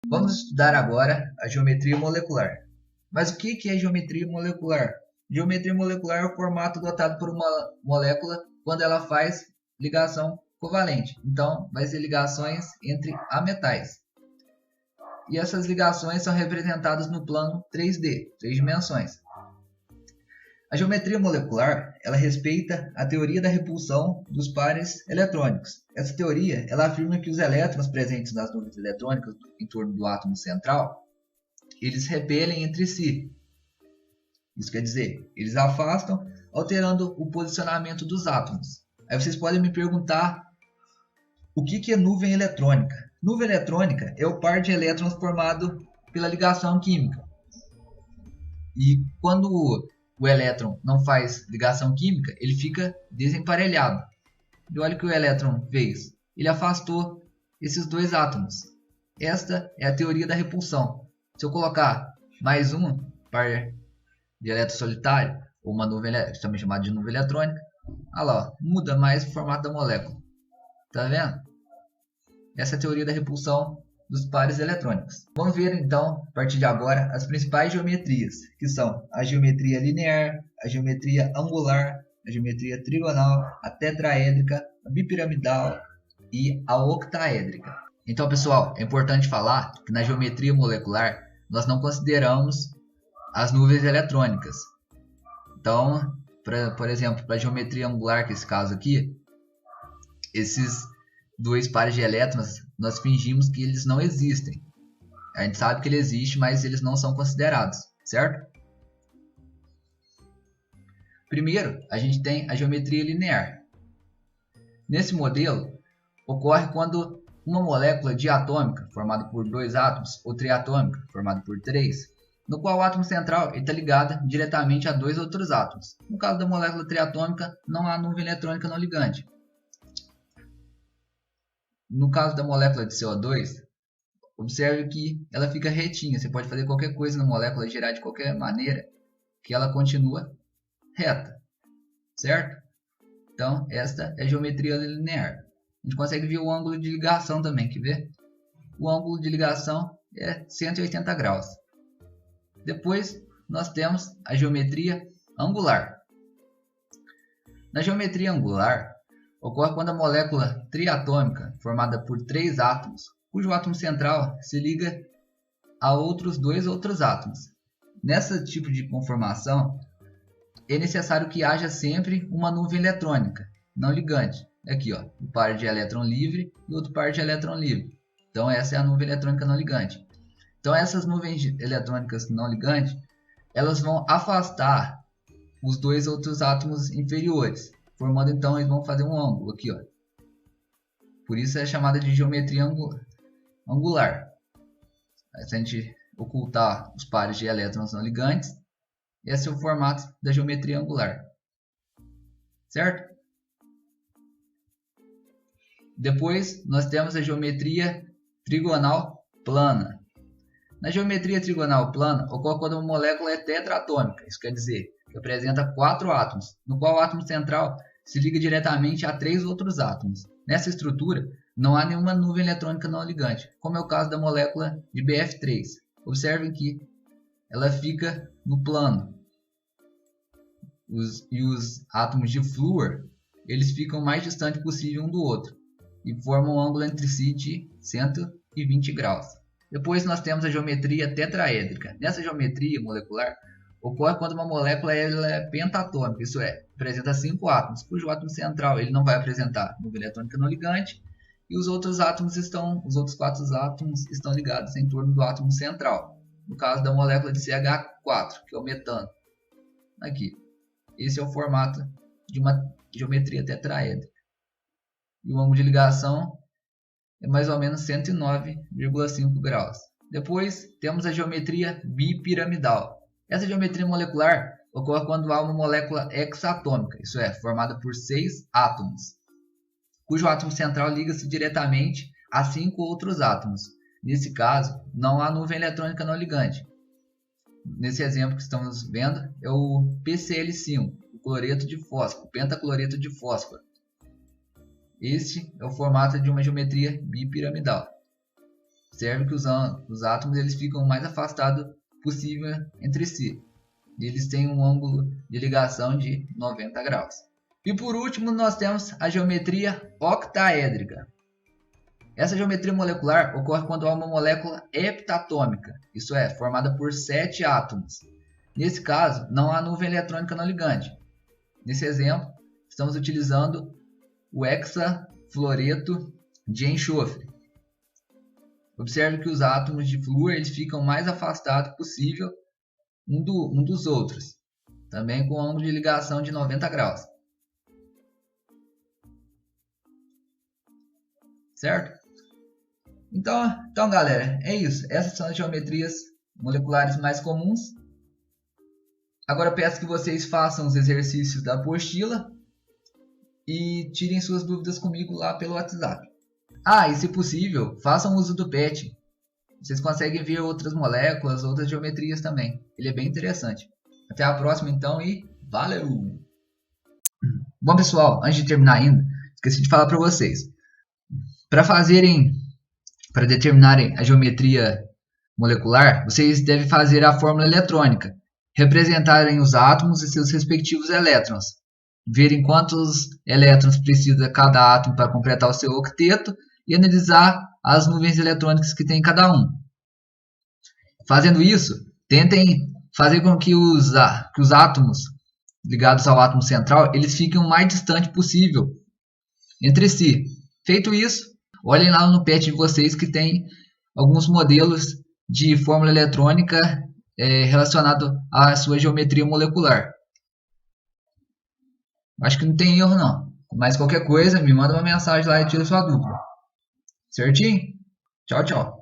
Vamos estudar agora a geometria molecular. Mas o que é geometria molecular? Geometria molecular é o formato adotado por uma molécula quando ela faz ligação covalente. Então, vai ser ligações entre ametais. E essas ligações são representadas no plano 3D, 3 dimensões. A geometria molecular, ela respeita a teoria da repulsão dos pares eletrônicos. Essa teoria, ela afirma que os elétrons presentes nas nuvens eletrônicas em torno do átomo central, eles repelem entre si. Isso quer dizer, eles afastam, alterando o posicionamento dos átomos. Aí vocês podem me perguntar, o que é nuvem eletrônica? Nuvem eletrônica é o par de elétrons formado pela ligação química. E quando o elétron não faz ligação química, ele fica desemparelhado. E olha o que o elétron fez. Ele afastou esses dois átomos. Esta é a teoria da repulsão. Se eu colocar mais um par de elétron solitário, ou uma nuvem, também chamada de nuvem eletrônica, olha lá, muda mais o formato da molécula. Tá vendo? Essa é a teoria da repulsão dos pares eletrônicos. Vamos ver então, a partir de agora, as principais geometrias, que são a geometria linear, a geometria angular, a geometria trigonal, a tetraédrica, a bipiramidal e a octaédrica. Então, pessoal, é importante falar que na geometria molecular nós não consideramos as nuvens eletrônicas. Então, por exemplo, para a geometria angular, que é esse caso aqui, esses dois pares de elétrons, nós fingimos que eles não existem. A gente sabe que ele existe, mas eles não são considerados, certo? Primeiro, a gente tem a geometria linear. Nesse modelo, ocorre quando uma molécula diatômica, formada por dois átomos, ou triatômica, formada por três, no qual o átomo central está ligado diretamente a dois outros átomos. No caso da molécula triatômica, não há nuvem eletrônica não ligante. No caso da molécula de CO2, observe que ela fica retinha. Você pode fazer qualquer coisa na molécula, girar de qualquer maneira, que ela continua reta, certo? Então, esta é a geometria linear. A gente consegue ver o ângulo de ligação também, quer ver? O ângulo de ligação é 180 graus. Depois, nós temos a geometria angular. Na geometria angular, ocorre quando a molécula triatômica, formada por três átomos, cujo átomo central se liga a outros dois outros átomos. Nesse tipo de conformação, é necessário que haja sempre uma nuvem eletrônica, não ligante. Aqui, ó, um par de elétron livre e outro par de elétron livre. Então, essa é a nuvem eletrônica não ligante. Então, essas nuvens eletrônicas não ligantes, elas vão afastar os dois outros átomos inferiores, formando então, eles vão fazer um ângulo aqui, ó. Por isso é chamada de geometria angular. Se a gente ocultar os pares de elétrons não ligantes, esse é o formato da geometria angular, certo? Depois nós temos a geometria trigonal plana. Na geometria trigonal plana, ocorre quando uma molécula é tetraatômica, isso quer dizer que apresenta 4 átomos, no qual o átomo central se liga diretamente a 3 outros átomos. Nessa estrutura, não há nenhuma nuvem eletrônica não ligante, como é o caso da molécula de BF3. Observem que ela fica no plano. Os átomos de flúor, eles ficam o mais distante possível um do outro e formam um ângulo entre si de 120 graus. Depois nós temos a geometria tetraédrica. Nessa geometria molecular, ocorre quando uma molécula é pentatômica, isso é, apresenta 5 átomos, cujo átomo central ele não vai apresentar nuvem eletrônica não ligante, e os outros 4 átomos estão ligados em torno do átomo central. No caso da molécula de CH4, que é o metano. Aqui. Esse é o formato de uma geometria tetraédrica. E o ângulo de ligação é mais ou menos 109,5 graus. Depois temos a geometria bipiramidal. Essa geometria molecular ocorre quando há uma molécula hexatômica, isso é, formada por 6 átomos, cujo átomo central liga-se diretamente a 5 outros átomos. Nesse caso, não há nuvem eletrônica não ligante. Nesse exemplo que estamos vendo é o PCl5, o cloreto de fósforo, o pentacloreto de fósforo. Este é o formato de uma geometria bipiramidal. Observe que os átomos eles ficam o mais afastados possível entre si. E eles têm um ângulo de ligação de 90 graus. E por último, nós temos a geometria octaédrica. Essa geometria molecular ocorre quando há uma molécula heptatômica, isso é, formada por 7 átomos. Nesse caso, não há nuvem eletrônica no ligande. Nesse exemplo, estamos utilizando o hexafluoreto de enxofre. Observe que os átomos de flúor eles ficam mais afastados possível um dos outros, também com ângulo de ligação de 90 graus. Certo? Então galera, é isso. Essas são as geometrias moleculares mais comuns. Agora eu peço que vocês façam os exercícios da apostila e tirem suas dúvidas comigo lá pelo WhatsApp. E se possível, façam uso do PET. Vocês conseguem ver outras moléculas, outras geometrias também. Ele é bem interessante. Até a próxima então e valeu! Bom pessoal, antes de terminar ainda, esqueci de falar para vocês. Para determinarem a geometria molecular, vocês devem fazer a fórmula eletrônica, representarem os átomos e seus respectivos elétrons, verem quantos elétrons precisa cada átomo para completar o seu octeto e analisar as nuvens eletrônicas que tem cada um. Fazendo isso, tentem fazer com que os átomos ligados ao átomo central eles fiquem o mais distante possível entre si. Feito isso, olhem lá no PET de vocês que tem alguns modelos de fórmula eletrônica relacionado à sua geometria molecular. Acho que não tem erro não. Mas qualquer coisa, me manda uma mensagem lá e tira sua dúvida. Certinho? Tchau, tchau.